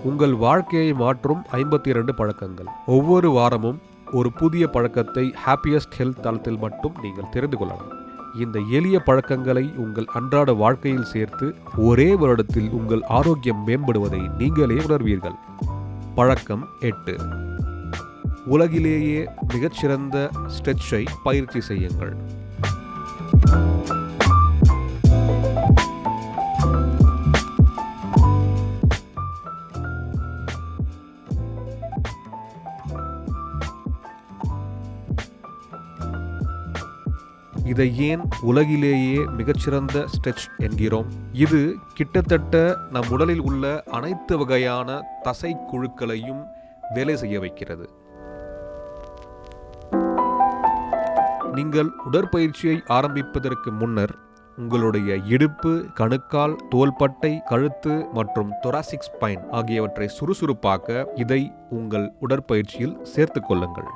உங்கள் வாழ்க்கையை மாற்றும் 52 பழக்கங்கள். ஒவ்வொரு வாரமும் ஒரு புதிய பழக்கத்தை ஹாப்பியஸ்ட் ஹெல்த் தளத்தில் மட்டும் நீங்கள் தெரிந்து கொள்ளலாம். இந்த எளிய பழக்கங்களை உங்கள் அன்றாட வாழ்க்கையில் சேர்த்து ஒரே வருடத்தில் உங்கள் ஆரோக்கியம் மேம்படுவதை நீங்களே உணர்வீர்கள். பழக்கம் 8. உலகிலேயே மிகச்சிறந்த ஸ்ட்ரெச்சை பயிற்சி செய்யுங்கள். இதை ஏன் உலகிலேயே மிகச்சிறந்த ஸ்ட்ரெச் என்கிறோம்? இது கிட்டத்தட்ட நம் உடலில் உள்ள அனைத்து வகையான தசை குழுக்களையும் வேலை செய்ய வைக்கிறது. நீங்கள் உடற்பயிற்சியை ஆரம்பிப்பதற்கு முன்னர் உங்களுடைய இடுப்பு, கணுக்கால், தோள்பட்டை, கழுத்து மற்றும் thoracic spine ஆகியவற்றை சுறுசுறுப்பாக்க இதை உங்கள் உடற்பயிற்சியில் சேர்த்துக் கொள்ளுங்கள்.